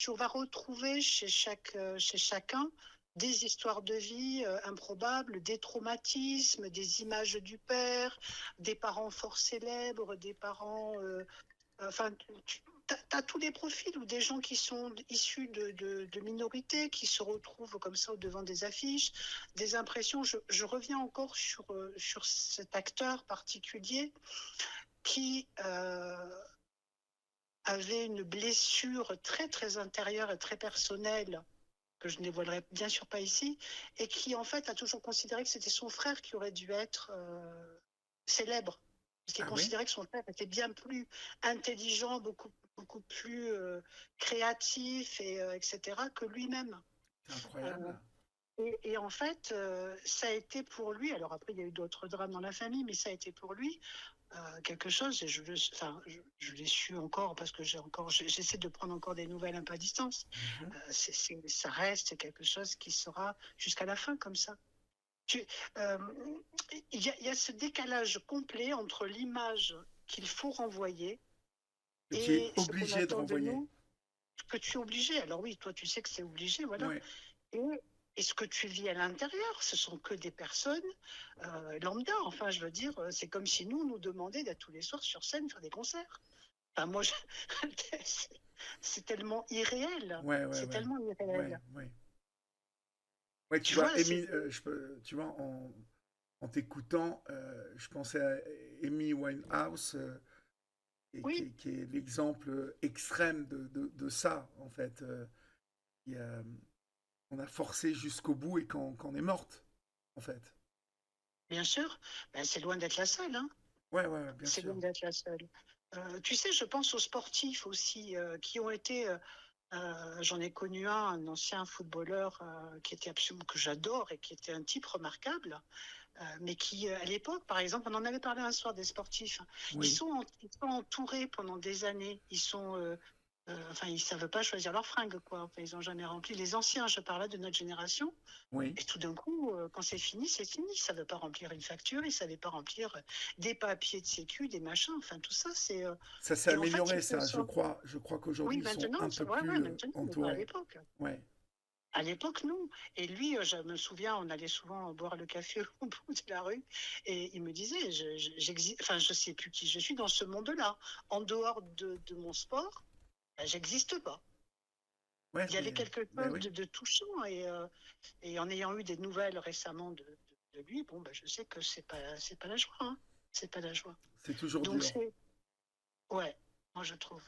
on va retrouver chez chacun des histoires de vie improbables, des traumatismes, des images du père, des parents fort célèbres, des parents... enfin, tu as tous les profils ou des gens qui sont issus de minorités, qui se retrouvent comme ça au devant des affiches, des impressions. Je reviens encore sur cet acteur particulier qui avait une blessure très très intérieure et très personnelle que je ne dévoilerai bien sûr pas ici, et qui en fait a toujours considéré que c'était son frère qui aurait dû être célèbre, parce qu'il Ah oui? considérait que son frère était bien plus intelligent, beaucoup plus créatif, etc., que lui-même. C'est Euh, incroyable. et en fait, ça a été pour lui, alors après il y a eu d'autres drames dans la famille, mais ça a été pour lui quelque chose, et je l'ai su encore parce que j'essaie de prendre encore des nouvelles un peu à distance. Mhm. Ça reste quelque chose qui sera jusqu'à la fin comme ça. Tu, euh, il y a ce décalage complet entre l'image qu'il faut renvoyer Que tu es et ce qu'on obligé de attend de renvoyer. nous, que tu es obligé. Alors oui, toi tu sais que c'est obligé, voilà. Ouais. Et, et ce que tu vis à l'intérieur, ce sont que des personnes lambda. Enfin, je veux dire, c'est comme si nous demandions d'être tous les soirs sur scène faire des concerts. Enfin, c'est tellement irréel. Ouais, ouais, C'est ouais. tellement Ouais, irréel. ouais. Ouais, tu Tu vois, vois, c'est... tu vois, en t'écoutant, je pensais à Amy Winehouse, et Oui, qui est l'exemple extrême de ça, en fait. Qui, on a forcé jusqu'au bout et qu'on est morte, en fait. bien sûr. Ben, c'est loin d'être la seule, hein. Ouais, ouais, ouais, bien C'est sûr. loin d'être la seule. Tu sais, je pense aux sportifs aussi qui ont été... j'en ai connu un ancien footballeur qui était absolument que j'adore et qui était un type remarquable, mais qui, à l'époque, par exemple, on en avait parlé un soir des sportifs, Oui, ils sont entourés pendant des années, enfin, ils ne savent pas choisir leurs fringues, quoi. Enfin, ils n'ont jamais rempli. Les anciens, je parlais de notre génération, oui. et tout d'un coup, quand c'est fini, c'est fini. Ils ne savaient pas remplir une facture, ils ne savaient pas remplir des papiers de sécu, des machins, enfin, tout ça, c'est... Ça s'est Et en fait, amélioré, ils se ça, je sont... crois. Je crois qu'aujourd'hui, Oui, ils sont maintenant, un peu ouais, ouais, plus maintenant, mais pas à entourés. l'époque. Ouais. À l'époque, non. Et lui, je me souviens, on allait souvent boire le café au bout de la rue, et il me disait, enfin, je sais plus qui je suis dans ce monde-là. En dehors de mon sport, ben, j'existe pas. Ouais, Il y avait quelque mais chose oui. de touchant, et en ayant eu des nouvelles récemment de lui, bon, ben, je sais que c'est pas la joie, hein. C'est pas la joie. C'est toujours Donc dur. c'est, ouais, moi je trouve.